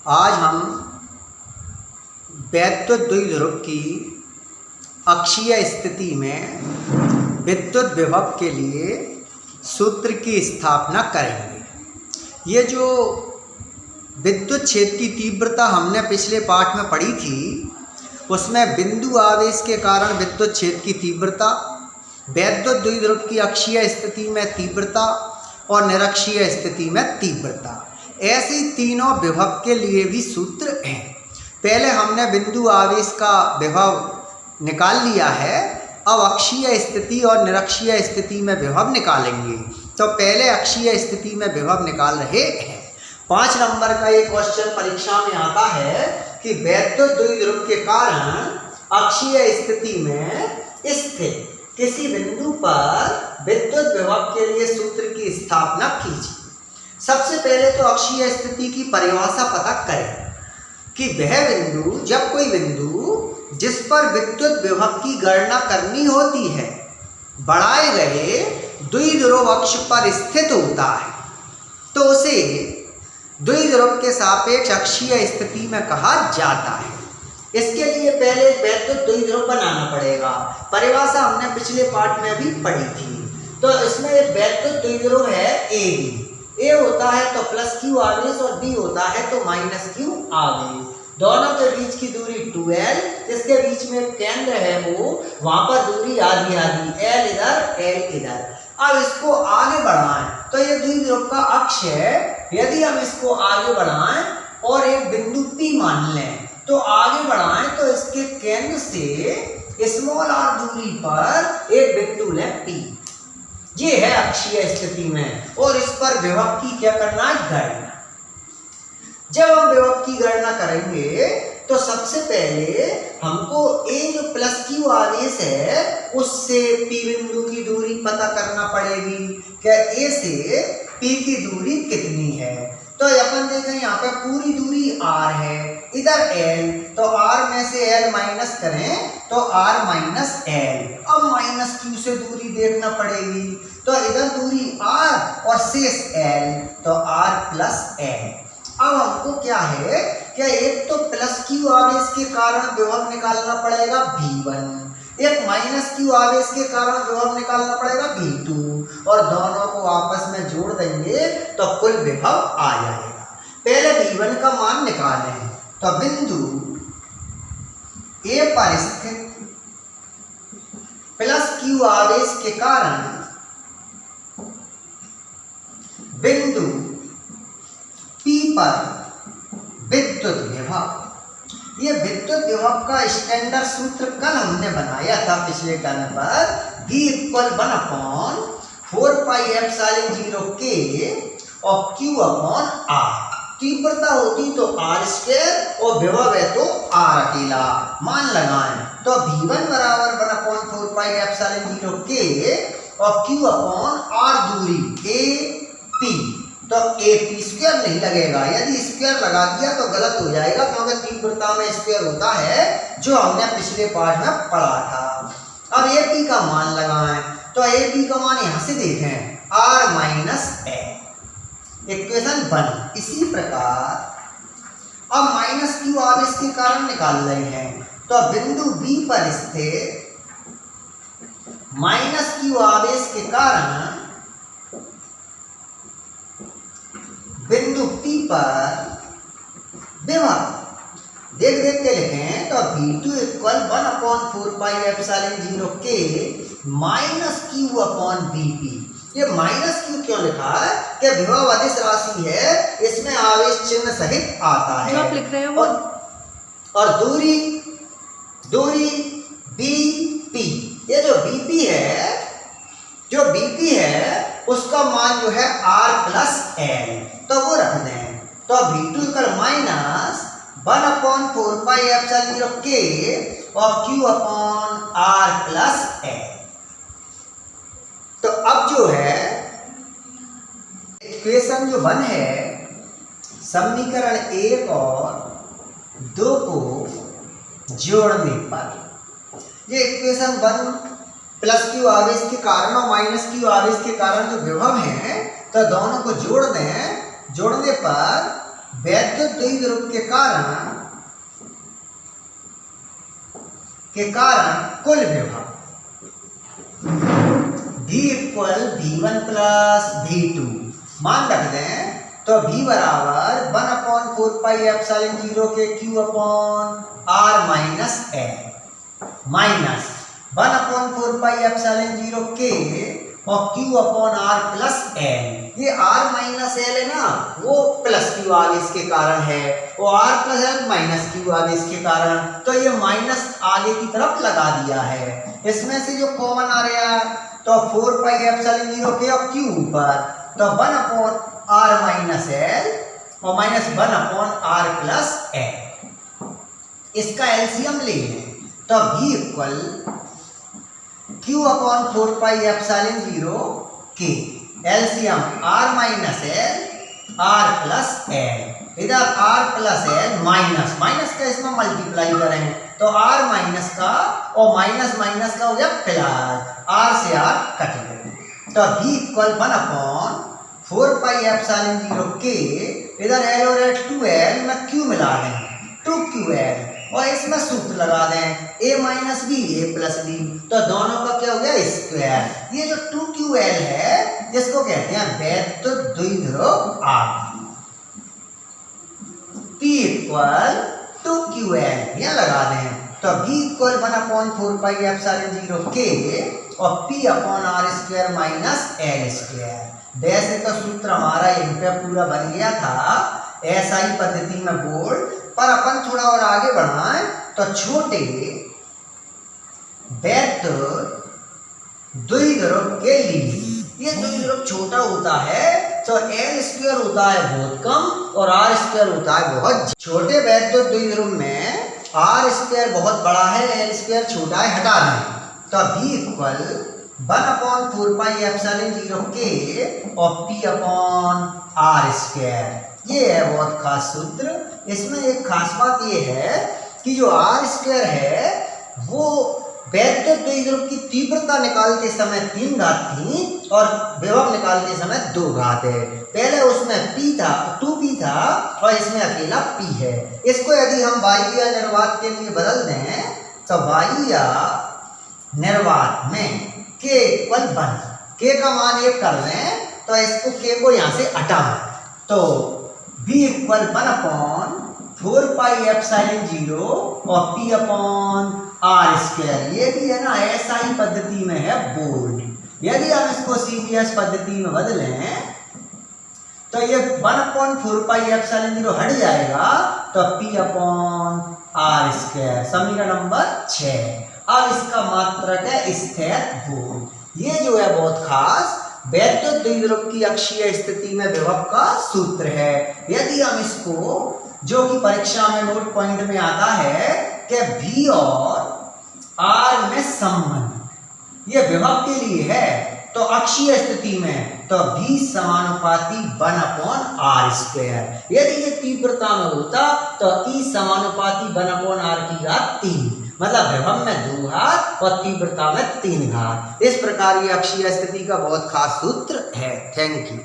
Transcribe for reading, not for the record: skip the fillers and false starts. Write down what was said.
आज हम वैद्युत द्विध्रुव की अक्षीय स्थिति में विद्युत विभव के लिए सूत्र की स्थापना करेंगे। ये जो विद्युत क्षेत्र की तीव्रता हमने पिछले पाठ में पढ़ी थी, उसमें बिंदु आवेश के कारण विद्युत क्षेत्र की तीव्रता, वैद्युत द्विध्रुव की अक्षीय स्थिति में तीव्रता और निरक्षीय स्थिति में तीव्रता, ऐसे तीनों विभव के लिए भी सूत्र हैं। पहले हमने बिंदु आवेश का विभव निकाल लिया है, अब अक्षीय स्थिति और निरक्षीय स्थिति में विभव निकालेंगे। तो पहले अक्षीय स्थिति में विभव निकाल रहे हैं। 5 नंबर का एक क्वेश्चन परीक्षा में आता है कि वैद्युत द्विध्रुव के कारण अक्षीय स्थिति में स्थित किसी बिंदु पर विद्युत विभव के लिए सूत्र की स्थापना कीजिए। सबसे पहले तो अक्षीय स्थिति की परिभाषा पता करें कि वह बिंदु, जब कोई बिंदु जिस पर विद्युत विभव की गणना करनी होती है बढ़ाए गए द्विध्रुव अक्ष पर स्थित होता है, तो उसे द्विध्रुव के सापेक्ष अक्षीय स्थिति में कहा जाता है। इसके लिए पहले वैद्युत द्विध्रुव बनाना पड़ेगा। परिभाषा हमने पिछले पाठ में भी पढ़ी थी। तो इसमें वैद्युत द्विध्रुव है ए बी। ए होता है तो प्लस क्यू आवेश और बी होता है तो माइनस क्यू आवेश। दोनों के बीच की दूरी 2l, इसके बीच में केंद्र है वो, वहां पर दूरी आधी आधी, l इधर l इधर। अब इसको आगे बढ़ाएं तो ये द्विध्रुव का अक्ष है। यदि हम इसको आगे बढ़ाएं और एक बिंदु P मान लें, तो आगे बढ़ाएं तो इसके केंद्र से स्मॉल r दूरी पर एक बिंदु लें P। ये है अक्षीय स्थिति में, और इस पर विभव की क्या करना है, गणना। जब हम विभव की गणना करेंगे तो सबसे पहले हमको ए जो प्लस क्यू आवेश है उससे P बिंदु की दूरी पता करना पड़ेगी। क्या ए से P की दूरी कितनी है? तो अपन देखें यहाँ पे पूरी दूरी r है, इधर l, तो r में से l माइनस करें तो r माइनस l। अब माइनस q से दूरी देखना पड़ेगी, तो इधर दूरी r और शेष l, तो r प्लस l। अब हमको क्या है, क्या एक तो प्लस क्यू आवेश के कारण विभव निकालना पड़ेगा V1, एक माइनस क्यू आवेश के कारण विभव निकालना पड़ेगा V2, और दोनों को आपस में जोड़ देंगे तो कुल विभव आ जाएगा। पहले V1 का मान निकालें तो बिंदु A पर स्थित प्लस क्यू आवेश के कारण बिंदु P पर विद्युत विभव। ये विद्युत विभव का स्टैंडर्ड सूत्र कल हमने बनाया था पिछले टर्म पर, V इक्वल 1/4πε0K और Q अपॉन R। तीव्रता होती तो R स्क्वायर और विभव है तो R अकेला। मान लगाएं तो V1 बराबर 1/4πε0K और Q अपॉन R दूरी AP, तो AP स्क्वायर नहीं लगेगा। यदि स्क्वायर लगा दिया तो गलत हो जाएगा, क्योंकि तीव्रता में स्क्वायर होता है, जो हमने पिछले पाठ में पढ़ा था। अब AP का मान लगाएं तो AP का मान यहां से देखें R माइनस A, इक्वेशन 1। इसी प्रकार अब माइनस क्यू आवेश के कारण निकाल रहे हैं, तो बिंदु B पर स्थित माइनस क्यू आवेश के कारण बिंदु P पर विभव देख के लिखें तो V2 equal 1/4πε0K minus Q upon Vp। ये माइनस Q क्यों लिखा है? कि विभव अदिश राशि है, इसमें आवेश चिन्ह सहित आता है। जो आप लिख रहे हैं वो, और दूरी BP, ये जो BP है उसका मान जो है R प्लस L, तो वो रख दें। तो V2 इक्वल माइनस 1/4πε0K और Q upon R plus L। तो अब जो है इक्वेशन जो 1 है, समीकरण 1 और 2 को जोड़ने पर ये इक्वेशन 1 प्लस क्यू आवेश के कारण और माइनस क्यू आवेश के कारण जो विभव है, तो दोनों को जोड़ दें। जोड़ने पर वैद्युत द्विध्रुव के कारण कुल विभव V equal V1 plus V2 मान रख दें तो V बराबर 1/4πε0 के Q upon R minus L minus 1/4πε0 के और Q upon R plus L। ये R माइनस L है ना, वो प्लस Q आगे इसके कारण है, वो R plus L minus Q आगे इसके कारण, तो ये माइनस आगे की तरफ लगा दिया है। इसमें से जो कॉमन आ रहा है तो 4πε0 के और Q ऊपर, तो 1/R माइनस L और माइनस 1/R प्लस L। इसका एलसीएम ले लें तो V इक्वल Q अपॉन 4πε0 के LCM R minus L R plus L, इधर R plus L minus minus का इसमें मल्टीप्लाई करें तो R माइनस का और माइनस माइनस का हो गया प्लस, R से R कट गए, तो V इक्वल 1/4πε0 के, इधर L और L 2L में Q मिला दें 2QL और इसमें सूत्र लगा दें A minus B A plus B, तो दोनों का क्या हो गया स्क्वायर। ये जो 2QL है इसको कहते हैं वैद्युत द्विध्रुव आवेश। P इक्वल 2QL यह लगा दें तो V इक्वल 1/4πε0 के और P upon R square minus L square. वैसे तो सूत्र हमारा यहीं पे पूरा बन गया था SI पद्धति में बोर्ड, पर अपन थोड़ा और आगे बढ़ाएं तो छोटे वैद्युत द्विध्रुव के लिए, ये द्विध्रुव छोटा होता है तो L स्क्वायर होता है बहुत कम और R स्क्वायर होता है बहुत। छोटे वैद्युत द्विध्रुव में R स्क्वायर बहुत बड़ा है, L स्क्वायर छोटा है, हटा दें तो V इक्वल 1/4πε0 के और P अपॉन R स्क्वायर। ये है बहुत खास सूत्र। इसमें एक खास बात ये है कि जो R स्क्वायर है वो वैद्युत द्विध्रुव की तीव्रता निकालते समय 3 घात थी और विभव निकालते समय 2 घात है। पहले उसमें P था 2P था और इसमें अकेला P है। इसको यदि हम वायु या निर्वात के लिए बदल दें तो वायु या निर्वात में K इक्वल 1, K का मान 1 कर लें तो इसको K को यहाँ से हटाएं तो V इक्वल 1/4πε0 और P अपॉन R स्क्वायर। ये भी है ना SI पद्धति में है बोर्ड। यदि हम इसको CGS पद्धति में बदलें तो ये 1/4πε0 हट जाएगा तो P अपॉन R स्क्वायर। समीकरण नंबर 6। अब इसका मात्रक है स्थिर बोर्ड। ये जो है बहुत खास वैद्युत द्विध्रुव की अक्षीय स्थिति में विभव का सूत्र है। यदि हम इसको, जो कि परीक्षा में नोट पॉइंट में आता है कि V और R में संबंध ये विभव के लिए है, तो अक्षीय स्थिति में तो V समानुपाती 1/R स्क्वायर। यदि ये तीव्रता में होता तो E समानुपाती 1/R की घात 3, मतलब विभव में 2 घात और तीव्रता में 3 घात। इस प्रकार ये अक्षीय स्थिति का बहुत खास सूत्र है। Thank you.